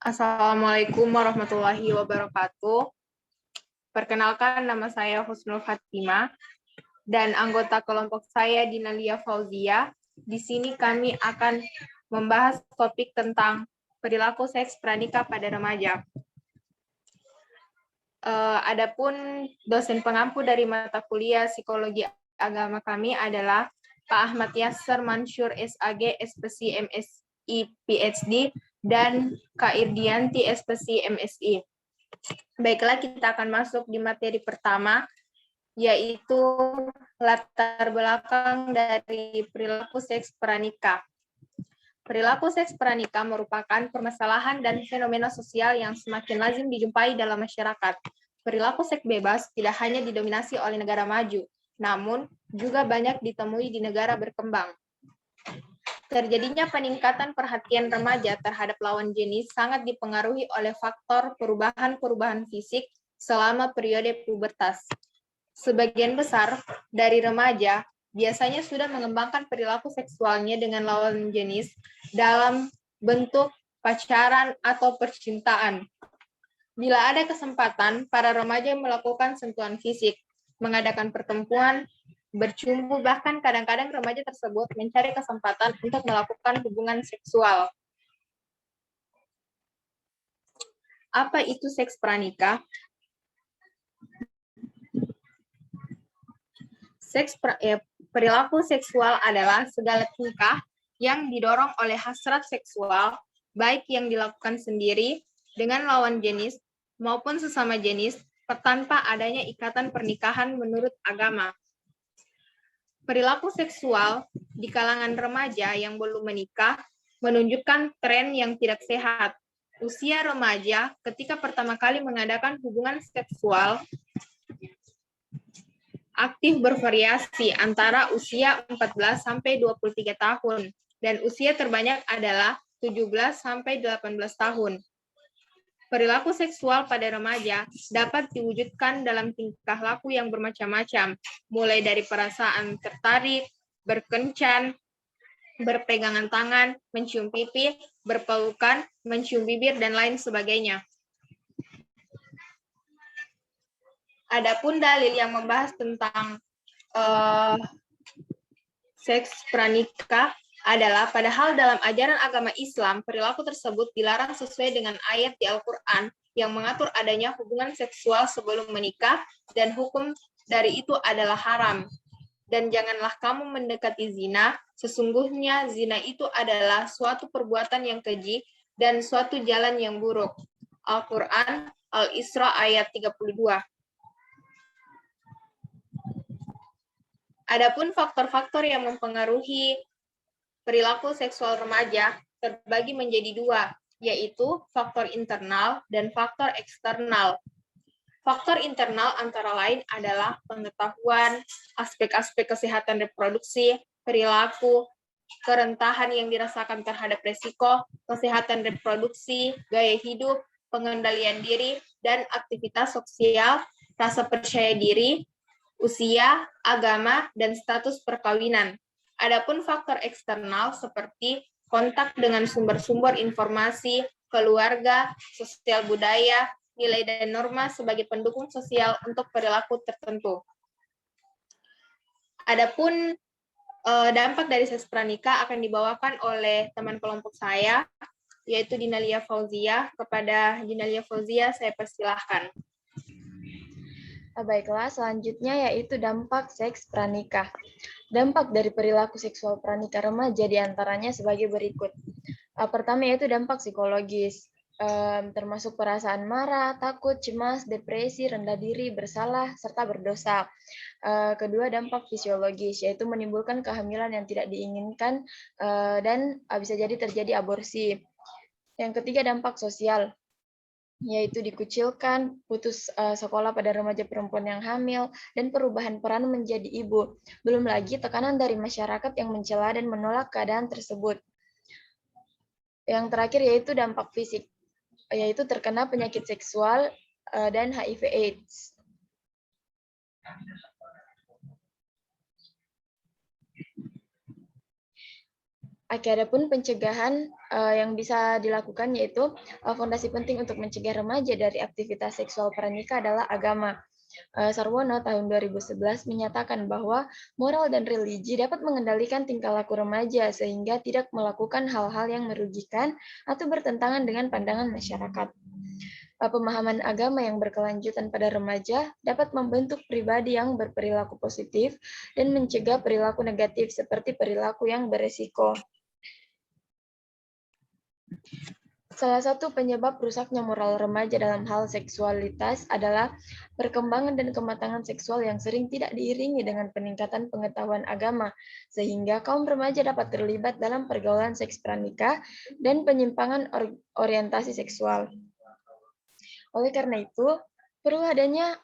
Assalamualaikum warahmatullahi wabarakatuh. Perkenalkan, nama saya Husnul Fatimah dan anggota kelompok saya Dinalia Fauzia. Di sini kami akan membahas topik tentang perilaku seks pranikah pada remaja. Adapun dosen pengampu dari mata kuliah Psikologi Agama kami adalah Pak Ahmad Yasser Mansur SAG, SPC MSI PhD, dan Kak Irdianti SPC MSI. Baiklah, kita akan masuk di materi pertama, yaitu latar belakang dari perilaku seks pranikah. Perilaku seks pranikah merupakan permasalahan dan fenomena sosial yang semakin lazim dijumpai dalam masyarakat. Perilaku seks bebas tidak hanya didominasi oleh negara maju, namun juga banyak ditemui di negara berkembang. Terjadinya peningkatan perhatian remaja terhadap lawan jenis sangat dipengaruhi oleh faktor perubahan-perubahan fisik selama periode pubertas. Sebagian besar dari remaja biasanya sudah mengembangkan perilaku seksualnya dengan lawan jenis dalam bentuk pacaran atau percintaan. Bila ada kesempatan, para remaja melakukan sentuhan fisik, mengadakan pertemuan, bercumbu, bahkan kadang-kadang remaja tersebut mencari kesempatan untuk melakukan hubungan seksual. Apa itu seks pranikah? Perilaku seksual adalah segala tingkah yang didorong oleh hasrat seksual, baik yang dilakukan sendiri dengan lawan jenis maupun sesama jenis, tanpa adanya ikatan pernikahan menurut agama. Perilaku seksual di kalangan remaja yang belum menikah menunjukkan tren yang tidak sehat. Usia remaja ketika pertama kali mengadakan hubungan seksual aktif bervariasi antara usia 14 sampai 23 tahun dan usia terbanyak adalah 17 sampai 18 tahun. Perilaku seksual pada remaja dapat diwujudkan dalam tingkah laku yang bermacam-macam, mulai dari perasaan tertarik, berkencan, berpegangan tangan, mencium pipi, berpelukan, mencium bibir, dan lain sebagainya. Adapun dalil yang membahas tentang seks pranikah adalah padahal dalam ajaran agama Islam, perilaku tersebut dilarang sesuai dengan ayat di Al-Quran yang mengatur adanya hubungan seksual sebelum menikah dan hukum dari itu adalah haram. Dan janganlah kamu mendekati zina, sesungguhnya zina itu adalah suatu perbuatan yang keji dan suatu jalan yang buruk. Al-Quran, Al-Isra ayat 32. Adapun faktor-faktor yang mempengaruhi perilaku seksual remaja terbagi menjadi dua, yaitu faktor internal dan faktor eksternal. Faktor internal antara lain adalah pengetahuan, aspek-aspek kesehatan reproduksi, perilaku, kerentahan yang dirasakan terhadap resiko, kesehatan reproduksi, gaya hidup, pengendalian diri, dan aktivitas sosial, rasa percaya diri, usia, agama, dan status perkawinan. Adapun faktor eksternal seperti kontak dengan sumber-sumber informasi, keluarga, sosial budaya, nilai dan norma sebagai pendukung sosial untuk perilaku tertentu. Adapun dampak dari seks pranikah akan dibawakan oleh teman kelompok saya, yaitu Dinalia Fauzia. Kepada Dinalia Fauzia, saya persilahkan. Baiklah, selanjutnya yaitu dampak seks pranikah. Dampak dari perilaku seksual pranikah remaja diantaranya sebagai berikut. Pertama yaitu dampak psikologis, termasuk perasaan marah, takut, cemas, depresi, rendah diri, bersalah, serta berdosa. Kedua, dampak fisiologis, yaitu menimbulkan kehamilan yang tidak diinginkan dan bisa jadi terjadi aborsi. Yang ketiga, dampak sosial, yaitu dikucilkan, putus sekolah pada remaja perempuan yang hamil, dan perubahan peran menjadi ibu. Belum lagi tekanan dari masyarakat yang mencela dan menolak keadaan tersebut. Yang terakhir yaitu dampak fisik, yaitu terkena penyakit seksual dan HIV/AIDS. Oke, adapun pencegahan yang bisa dilakukan yaitu fondasi penting untuk mencegah remaja dari aktivitas seksual pranikah adalah agama. Sarwono tahun 2011 menyatakan bahwa moral dan religi dapat mengendalikan tingkah laku remaja sehingga tidak melakukan hal-hal yang merugikan atau bertentangan dengan pandangan masyarakat. Pemahaman agama yang berkelanjutan pada remaja dapat membentuk pribadi yang berperilaku positif dan mencegah perilaku negatif seperti perilaku yang beresiko. Salah satu penyebab rusaknya moral remaja dalam hal seksualitas adalah perkembangan dan kematangan seksual yang sering tidak diiringi dengan peningkatan pengetahuan agama, sehingga kaum remaja dapat terlibat dalam pergaulan seks pranikah dan penyimpangan orientasi seksual. Oleh karena itu, perlu adanya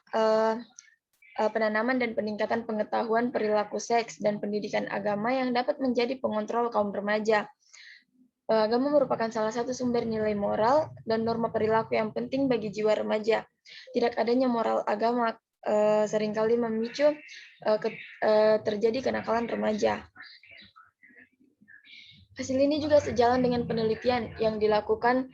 penanaman dan peningkatan pengetahuan perilaku seks dan pendidikan agama yang dapat menjadi pengontrol kaum remaja. Agama merupakan salah satu sumber nilai moral dan norma perilaku yang penting bagi jiwa remaja. Tidak adanya moral agama seringkali memicu terjadi kenakalan remaja. Hasil ini juga sejalan dengan penelitian yang dilakukan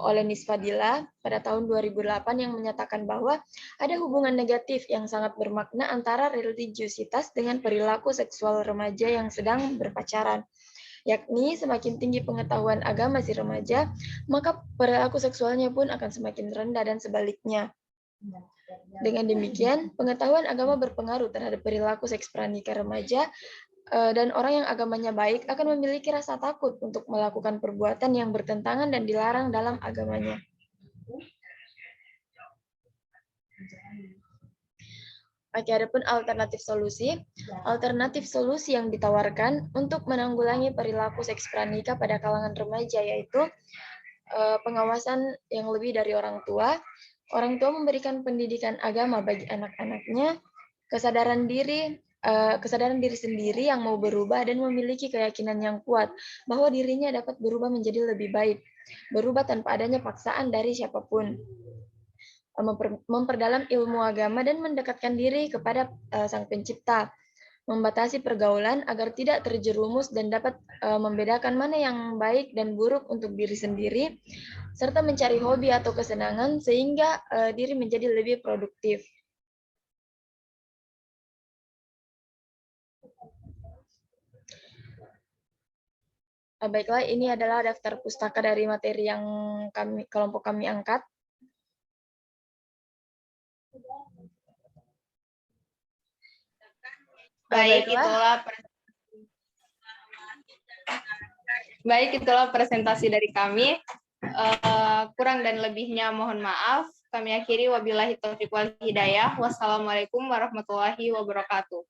oleh Nisfadila pada tahun 2008 yang menyatakan bahwa ada hubungan negatif yang sangat bermakna antara religiusitas dengan perilaku seksual remaja yang sedang berpacaran. Yakni semakin tinggi pengetahuan agama si remaja, maka perilaku seksualnya pun akan semakin rendah dan sebaliknya. Dengan demikian, pengetahuan agama berpengaruh terhadap perilaku seks pranikah remaja, dan orang yang agamanya baik akan memiliki rasa takut untuk melakukan perbuatan yang bertentangan dan dilarang dalam agamanya. Oke, adapun alternatif solusi yang ditawarkan untuk menanggulangi perilaku seks pranikah pada kalangan remaja yaitu pengawasan yang lebih dari orang tua. Orang tua memberikan pendidikan agama bagi anak-anaknya, kesadaran diri sendiri yang mau berubah dan memiliki keyakinan yang kuat bahwa dirinya dapat berubah menjadi lebih baik, berubah tanpa adanya paksaan dari siapapun. Memperdalam ilmu agama dan mendekatkan diri kepada Sang Pencipta, membatasi pergaulan agar tidak terjerumus dan dapat membedakan mana yang baik dan buruk untuk diri sendiri, serta mencari hobi atau kesenangan sehingga diri menjadi lebih produktif. Baiklah, ini adalah daftar pustaka dari materi yang kelompok kami angkat. Itulah presentasi dari kami. Kurang dan lebihnya mohon maaf. Kami akhiri wabillahi taufiq wal hidayah. Wassalamualaikum warahmatullahi wabarakatuh.